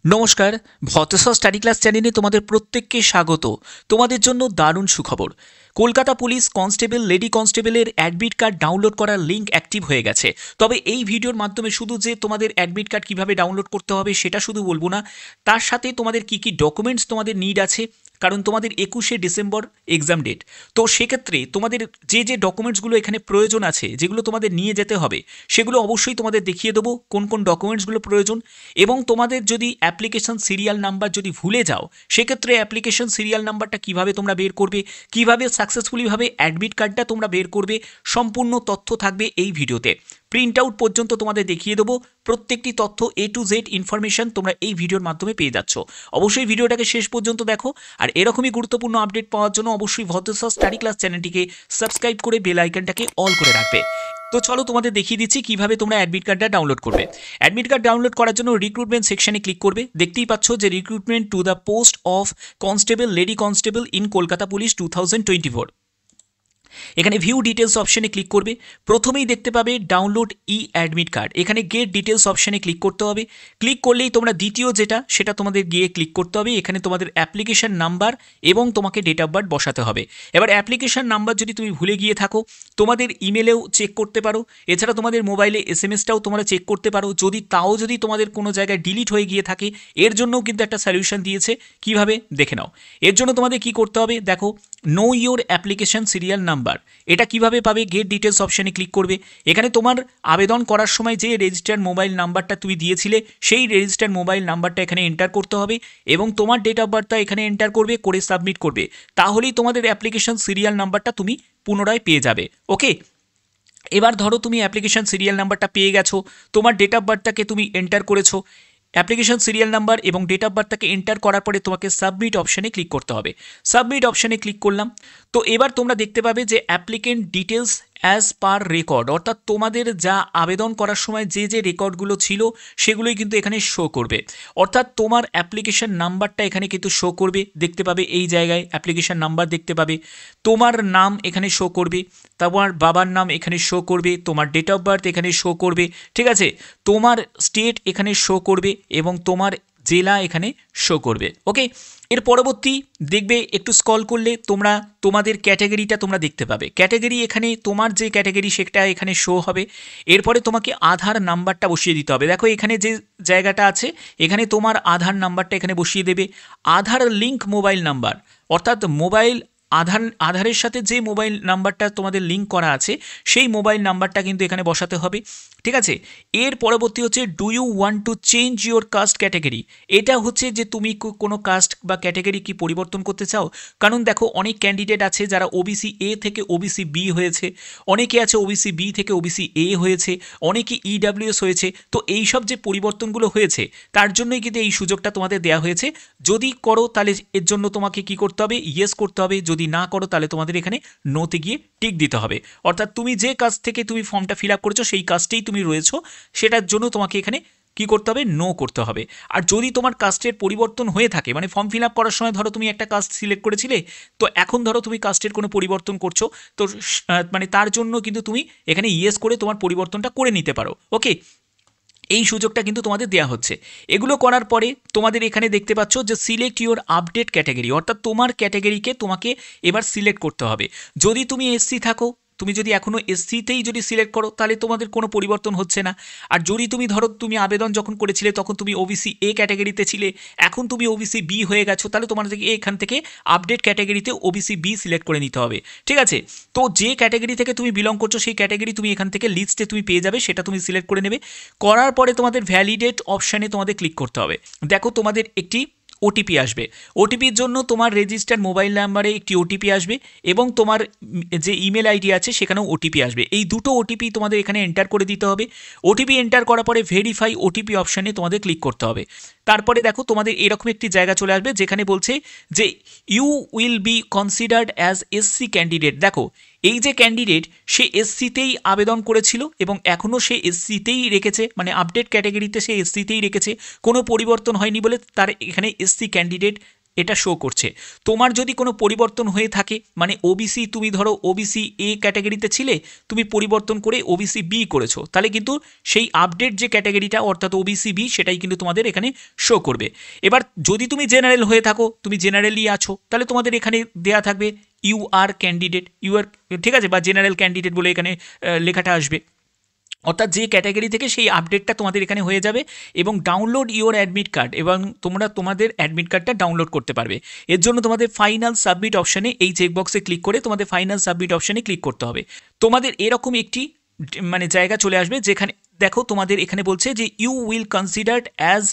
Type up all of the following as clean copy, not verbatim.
নমস্কার, ভতেশ্বর study class চ্যানেলে তোমাদের প্রত্যেককে স্বাগত। তোমাদের জন্য দারুণ সুখবর। কলকাতা পুলিশ কনস্টেবল লেডি কনস্টেবলের অ্যাডমিট কার্ড ডাউনলোড করার লিঙ্ক অ্যাক্টিভ হয়ে গেছে। তবে এই ভিডিওর মাধ্যমে শুধু যে তোমাদের অ্যাডমিট কার্ড কীভাবে ডাউনলোড করতে হবে সেটা শুধু বলবো না, তার সাথে তোমাদের কী কী ডকুমেন্টস তোমাদের নিড আছে, কারণ তোমাদের 21শে ডিসেম্বর এক্সাম ডেট। তো সেক্ষেত্রে তোমাদের যে যে ডকুমেন্টসগুলো এখানে প্রয়োজন আছে, যেগুলো তোমাদের নিয়ে যেতে হবে, সেগুলো অবশ্যই তোমাদের দেখিয়ে দেবো কোন কোন ডকুমেন্টসগুলো প্রয়োজন। এবং তোমাদের যদি অ্যাপ্লিকেশন সিরিয়াল নাম্বার যদি ভুলে যাও, সেক্ষেত্রে অ্যাপ্লিকেশন সিরিয়াল নাম্বারটা কীভাবে তোমরা বের করবে, কীভাবে সাকসেসফুলিভাবে অ্যাডমিট কার্ডটা তোমরা বের করবে, সম্পূর্ণ তথ্য থাকবে এই ভিডিওতে। প্রিন্ট আউট পর্যন্ত তোমাদের দেখিয়ে দেবো। প্রত্যেকটি তথ্য A to Z ইনফরমেশন তোমরা এই ভিডিওর মাধ্যমে পেয়ে যাচ্ছ। অবশ্যই ভিডিওটাকে শেষ পর্যন্ত দেখো। আর এরকমই গুরুত্বপূর্ণ আপডেট পাওয়ার জন্য অবশ্যই ভতেশ্বর স্টাডি ক্লাস চ্যানেলটিকে সাবস্ক্রাইব করে বেল আইকনটাকে অল করে রাখবে। তো চলো তোমাদের দেখিয়ে দিচ্ছি কিভাবে তোমরা অ্যাডমিট কার্ডটা ডাউনলোড করবে। অ্যাডমিট কার্ড ডাউনলোড করার জন্য রিক্রুটমেন্ট সেকশনে ক্লিক করবে। দেখতেই পাচ্ছ যে recruitment to the post of constable lady constable in Kolkata police 2024। এখানে ভিউ ডিটেলস অপশনে ক্লিক করবে। প্রথমেই দেখতে পাবে ডাউনলোড ই অ্যাডমিট কার্ড। এখানে গেট ডিটেলস অপশনে ক্লিক করতে হবে। ক্লিক করলেই তোমরা দ্বিতীয় যেটা সেটা তোমাদের গিয়ে ক্লিক করতে হবে। এখানে তোমাদের অ্যাপ্লিকেশন নাম্বার এবং তোমাকে ডেট অফ বার্থ বসাতে হবে। এবার অ্যাপ্লিকেশন নাম্বার যদি তুমি ভুলে গিয়ে থাকো, তোমাদের ইমেলেও চেক করতে পারো, এছাড়া তোমাদের মোবাইলে SMS-টাও তোমরা চেক করতে পারো। যদি তোমাদের কোনো জায়গায় ডিলিট হয়ে গিয়ে থাকে, এর জন্যও কিন্তু একটা সলিউশন দিয়েছে। কিভাবে দেখে নাও। এর জন্য তোমাদের কি করতে হবে দেখো, know your application serial number. এটা কিভাবে পাবে, গেট ডিটেলস অপশনে ক্লিক করবে। এখানে তোমার আবেদন করার সময় যে রেজিস্টার্ড মোবাইল নাম্বারটা তুমি দিয়েছিলে, সেই রেজিস্টার্ড মোবাইল নাম্বারটা এখানে এন্টার করতে হবে এবং তোমার ডেট অফ বার্থটা এখানে এন্টার করবে, করে সাবমিট করবে। তাহলেই তোমাদের অ্যাপ্লিকেশন সিরিয়াল নাম্বারটা তুমি পুনরায় পেয়ে যাবে। ওকে, এবার ধরো তুমি অ্যাপ্লিকেশন সিরিয়াল নাম্বারটা পেয়ে গেছো, তোমার ডেট অফ বার্থটাকে তুমি এন্টার করেছো। অ্যাপ্লিকেশন সিরিয়াল নাম্বার এবং ডেট অফ বার্থটাকে এন্টার করার পরে তোমাকে সাবমিট অপশানে ক্লিক করতে হবে। সাবমিট অপশানে ক্লিক করলাম। তো এবার তোমরা দেখতে পাবে যে applicant details as per record, অর্থাৎ তোমাদের যা আবেদন করার সময় যে যে রেকর্ডগুলো ছিল সেগুলোই কিন্তু এখানে শো করবে। অর্থাৎ তোমার অ্যাপ্লিকেশন নাম্বারটা এখানে কিন্তু শো করবে। দেখতে পাবে এই জায়গায় অ্যাপ্লিকেশন নাম্বার দেখতে পাবে, তোমার নাম এখানে শো করবে, তোমার বাবার নাম এখানে শো করবে, তোমার ডেট অফ বার্থ এখানে শো করবে, ঠিক আছে, তোমার স্টেট এখানে শো করবে এবং তোমার জেলা এখানে শো করবে। ওকে, এর পরবর্তী দেখবে একটু স্ক্রল করলে তোমরা তোমাদের ক্যাটাগরিটা তোমরা দেখতে পাবে। ক্যাটাগরি এখানে তোমার যে ক্যাটাগরি সেটা এখানে শো হবে। এরপরে তোমাকে আধার নাম্বারটা বসিয়ে দিতে হবে। দেখো এখানে যে জায়গাটা আছে, এখানে তোমার আধার নাম্বারটা এখানে বসিয়ে দেবে। আধার লিঙ্ক মোবাইল নাম্বার, অর্থাৎ আধারের সাথে যে মোবাইল নাম্বারটা তোমাদের লিঙ্ক করা আছে সেই মোবাইল নাম্বারটা কিন্তু এখানে বসাতে হবে, ঠিক আছে। এর পরবর্তী হচ্ছে do you want to change your caste category. এটা হচ্ছে যে তুমি কোনো কাস্ট বা ক্যাটাগরি কি পরিবর্তন করতে চাও। কারণ দেখো অনেক ক্যান্ডিডেট আছে যারা OBC A থেকে OBC B হয়েছে, অনেকে আছে OBC B থেকে OBC A হয়েছে, অনেকে EWS হয়েছে। তো এইসব যে পরিবর্তনগুলো হয়েছে তার জন্যই কিন্তু এই সুযোগটা তোমাদের দেওয়া হয়েছে। যদি করো তাহলে এর জন্য তোমাকে কি করতে হবে, ইয়েস করতে হবে। যদি না করো তাহলে তোমাদের এখানে নোতে গিয়ে টিক দিতে হবে। অর্থাৎ তুমি যে কাজ থেকে তুমি ফর্মটা ফিল আপ করেছো সেই কাজটাই তুমি রয়েছো, সেটার জন্য তোমাকে এখানে কি করতে হবে, নো করতে হবে। আর যদি তোমার কাস্টের পরিবর্তন হয়ে থাকে, মানে ফর্ম ফিল আপ করার সময় ধরো তুমি একটা কাস্ট সিলেক্ট করেছিলে, তো এখন ধরো তুমি কাস্টের কোনো পরিবর্তন করছো, তো মানে তার জন্য কিন্তু তুমি এখানে ইয়েস করে তোমার পরিবর্তনটা করে নিতে পারো। ওকে, এই সুযোগটা কিন্তু তোমাদের দেওয়া হচ্ছে। এগুলো করার পরে তোমাদের এখানে দেখতে পাচ্ছ যে সিলেক্ট ইউর আপডেট ক্যাটাগরি, অর্থাৎ তোমার ক্যাটাগরিকে তোমাকে এবার সিলেক্ট করতে হবে। যদি তুমি SC থাকো, তুমি যদি এখনও SC-তেই যদি সিলেক্ট করো তাহলে তোমাদের কোনো পরিবর্তন হচ্ছে না। আর যদি তুমি ধরো তুমি আবেদন যখন করেছিলে তখন তুমি OBC A ক্যাটাগরিতে ছিলে, এখন তুমি OBC B হয়ে গেছো, তাহলে তোমাদেরকে এখান থেকে আপডেট ক্যাটাগরিতে OBC B সিলেক্ট করে নিতে হবে, ঠিক আছে। তো যে ক্যাটাগরি থেকে তুমি বিলং করছো সেই ক্যাটাগরি তুমি এখান থেকে লিস্টে তুমি পেয়ে যাবে, সেটা তুমি সিলেক্ট করে নেবে। করার পরে তোমাদের ভ্যালিডেট অপশানে তোমাদের ক্লিক করতে হবে। দেখো তোমাদের একটি OTP আসবে। OTPর জন্য তোমার রেজিস্টার্ড মোবাইল নাম্বারে একটি OTP আসবে এবং তোমার যে ইমেল আইডি আছে সেখানেও OTP আসবে। এই দুটো OTP তোমাদের এখানে এন্টার করে দিতে হবে। OTP এন্টার করার পরে ভেরিফাই OTP অপশানে তোমাদের ক্লিক করতে হবে। তারপরে দেখো তোমাদের এরকম একটি জায়গা চলে আসবে যেখানে বলছে যে you will be considered as SC candidate. দেখো এই যে ক্যান্ডিডেট সে SC-তেই আবেদন করেছিল এবং এখনও সে SC-তেই রেখেছে, মানে আপডেট ক্যাটাগরিতে সে SC-তেই রেখেছে, কোনো পরিবর্তন হয়নি বলে তার এখানে SC ক্যান্ডিডেট এটা শো করছে। তোমার যদি কোনো পরিবর্তন হয়ে থাকে, মানে ওবিসি, তুমি ধরো ওবিসি এ ক্যাটাগরিতে ছিলে, তুমি পরিবর্তন করে ওবিসি বি করেছো, তাহলে কিন্তু সেই আপডেট যে ক্যাটাগরিটা অর্থাৎ ওবিসি বি সেটাই কিন্তু তোমাদের এখানে শো করবে। এবার যদি তুমি জেনারেল হয়ে থাকো, তুমি জেনারেলই আছো, তাহলে তোমাদের এখানে দেয়া থাকবে you are candidate, you are, ঠিক আছে, বা জেনারেল ক্যান্ডিডেট বলে এখানে লেখাটা আসবে। অর্থাৎ যে ক্যাটাগরি থেকে সেই আপডেটটা তোমাদের এখানে হয়ে যাবে এবং ডাউনলোড ইওর অ্যাডমিট কার্ড, এবং তোমরা তোমাদের অ্যাডমিট কার্ডটা ডাউনলোড করতে পারবে। এর জন্য তোমাদের ফাইনাল সাবমিট অপশানে এই চেকবক্সে ক্লিক করে তোমাদের ফাইনাল সাবমিট অপশানে ক্লিক করতে হবে। তোমাদের এরকম একটি মানে জায়গা চলে আসবে যেখানে দেখো তোমাদের এখানে বলছে যে you will considered as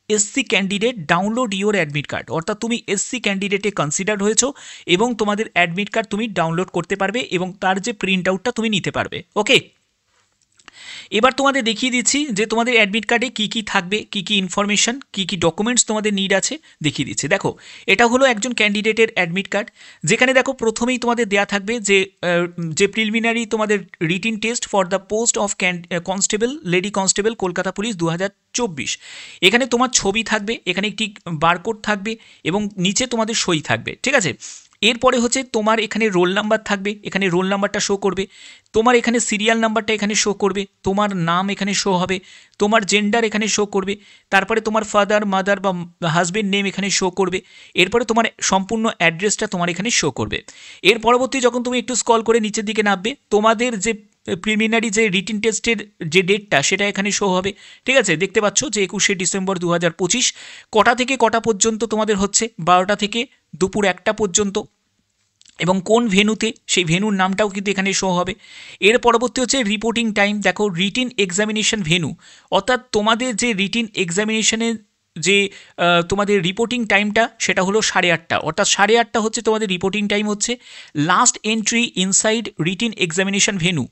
SC candidate download your admit card, অর্থাৎ তুমি এসসি ক্যান্ডিডেটে কনসিডার হয়েছো এবং তোমাদের অ্যাডমিট কার্ড তুমি ডাউনলোড করতে পারবে এবং তার যে প্রিন্ট আউটটা তুমি নিতে পারবে। ওকে, এবার তোমাদের দেখিয়ে দিচ্ছি যে তোমাদের অ্যাডমিট কার্ডে কী কী থাকবে, কী কী ইনফরমেশন, কী কী ডকুমেন্টস তোমাদের নিড আছে দেখিয়ে দিচ্ছি। দেখো এটা হলো একজন ক্যান্ডিডেটের অ্যাডমিট কার্ড, যেখানে দেখো প্রথমেই তোমাদের দেয়া থাকবে যে প্রিলিমিনারি তোমাদের written test for the post of constable, lady constable, Kolkata police 2024। এখানে তোমার ছবি থাকবে, এখানে একটি বারকোড থাকবে এবং নিচে তোমাদের সই থাকবে, ঠিক আছে। এরপরে হচ্ছে তোমার এখানে রোল নাম্বার থাকবে, এখানে রোল নাম্বারটা শো করবে, তোমার এখানে সিরিয়াল নাম্বারটা এখানে শো করবে, তোমার নাম এখানে শো হবে, তোমার জেন্ডার এখানে শো করবে, তারপরে তোমার ফাদার, মাদার বা হাজবেন্ড নেম এখানে শো করবে, এরপরে তোমার সম্পূর্ণ অ্যাড্রেসটা তোমার এখানে শো করবে। এর পরবর্তী যখন তুমি একটু স্ক্রল করে নিচের দিকে নামবে, তোমাদের যে প্রিলিমিনারি যে রিটিন টেস্টের যে ডেটটা সেটা এখানে শো হবে, ঠিক আছে। দেখতে পাচ্ছ যে 21শে ডিসেম্বর 2025, কটা থেকে কটা পর্যন্ত তোমাদের হচ্ছে, 12টা থেকে দুপুর 1টা পর্যন্ত, এবং কোন ভেন্যুতে সেই ভেন্যুর নামটাও কিন্তু এখানে শো হবে। এর পরবর্তী হচ্ছে রিপোর্টিং টাইম, দেখো রিটিন এক্সামিনেশন ভেন্যু, অর্থাৎ তোমাদের যে রিটিন এক্সামিনেশনের যে তোমাদের রিপোর্টিং টাইমটা সেটা হলো 8:30, অর্থাৎ 8:30 হচ্ছে তোমাদের রিপোর্টিং টাইম হচ্ছে। Last entry inside written examination venue,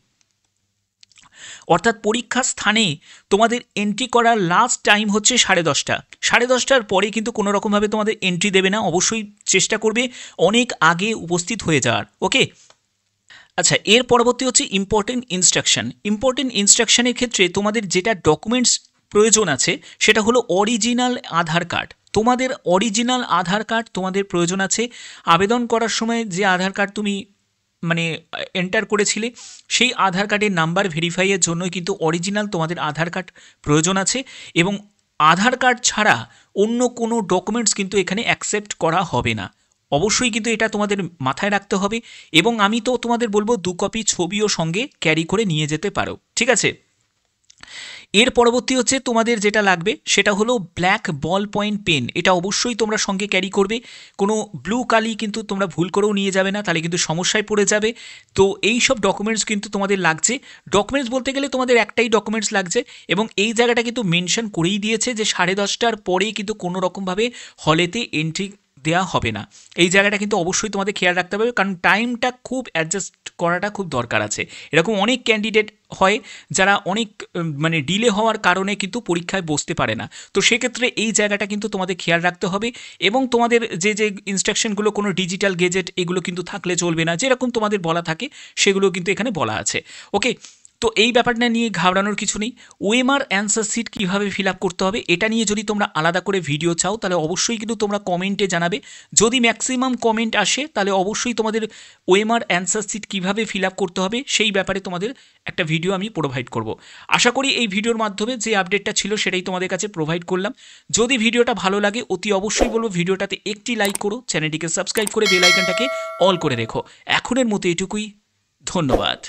অর্থাৎ পরীক্ষার স্থানে তোমাদের এন্ট্রি করার লাস্ট টাইম হচ্ছে 10:30। 10:30টার পরে কিন্তু কোনো রকমভাবে তোমাদের এন্ট্রি দেবে না, অবশ্যই চেষ্টা করবে অনেক আগে উপস্থিত হয়ে যাওয়ার। ওকে, আচ্ছা, এর পরবর্তী হচ্ছে ইম্পর্টেন্ট ইনস্ট্রাকশন। ইম্পর্টেন্ট ইনস্ট্রাকশনের ক্ষেত্রে তোমাদের যেটা ডকুমেন্টস প্রয়োজন আছে সেটা হলো অরিজিনাল আধার কার্ড। তোমাদের অরিজিনাল আধার কার্ড তোমাদের প্রয়োজন আছে। আবেদন করার সময় যে আধার কার্ড তুমি মানে এন্টার করেছিলে সেই আধার কার্ডের নাম্বার ভেরিফাইয়ের জন্য কিন্তু অরিজিনাল তোমাদের আধার কার্ড প্রয়োজন আছে, এবং আধার কার্ড ছাড়া অন্য কোনো ডকুমেন্টস কিন্তু এখানে অ্যাকসেপ্ট করা হবে না। অবশ্যই কিন্তু এটা তোমাদের মাথায় রাখতে হবে, এবং আমি তো তোমাদের বলবো 2 কপি ছবিও সঙ্গে ক্যারি করে নিয়ে যেতে পারো, ঠিক আছে। এর পরবর্তী হচ্ছে তোমাদের যেটা লাগবে সেটা হলো ব্ল্যাক বল পয়েন্ট পেন, এটা অবশ্যই তোমরা সঙ্গে ক্যারি করবে। কোনো ব্লু কালি কিন্তু তোমরা ভুল করেও নিয়ে যাবে না, তাহলে কিন্তু সমস্যায় পড়ে যাবে। তো এই সব ডকুমেন্টস কিন্তু তোমাদের লাগছে। ডকুমেন্টস বলতে গেলে তোমাদের একটাই ডকুমেন্টস লাগছে, এবং এই জায়গাটা কিন্তু মেনশন করেই দিয়েছে যে 10:30টার পরেই কিন্তু কোনো রকমভাবে হলেতে এন্ট্রি দেওয়া হবে না। এই জায়গাটা কিন্তু অবশ্যই তোমাদের খেয়াল রাখতে হবে, কারণ টাইমটা খুব অ্যাডজাস্ট করাটা খুব দরকার আছে। এরকম অনেক ক্যান্ডিডেট হয় যারা অনেক মানে ডিলে হওয়ার কারণে কিন্তু পরীক্ষায় বসতে পারে না। তো সেক্ষেত্রে এই জায়গাটা কিন্তু তোমাদের খেয়াল রাখতে হবে, এবং তোমাদের যে যে ইনস্ট্রাকশনগুলো কোনো ডিজিটাল গেজেট এগুলো কিন্তু থাকলে চলবে না, যেরকম তোমাদের বলা থাকে সেগুলো কিন্তু এখানে বলা আছে। ওকে, তো এই ব্যাপারটা নিয়ে ঘাবড়ানোর কিছু নেই। ওএমআর অ্যান্সার শিট কীভাবে ফিল আপ করতে হবে এটা নিয়ে যদি তোমরা আলাদা করে ভিডিও চাও তাহলে অবশ্যই কিন্তু তোমরা কমেন্টে জানাবে। যদি ম্যাক্সিমাম কমেন্ট আসে তাহলে অবশ্যই তোমাদের ওএমআর অ্যান্সার শিট কীভাবে ফিল আপ করতে হবে সেই ব্যাপারে তোমাদের একটা ভিডিও আমি প্রোভাইড করব। আশা করি এই ভিডিওর মাধ্যমে যে আপডেটটা ছিল সেটাই তোমাদের কাছে প্রোভাইড করলাম। যদি ভিডিওটা ভালো লাগে অতি অবশ্যই বলবো ভিডিওটাতে একটি লাইক করো, চ্যানেলটিকে সাবস্ক্রাইব করে বেল আইকনটাকে অল করে রেখো। এখনের মতো এটুকুই, ধন্যবাদ।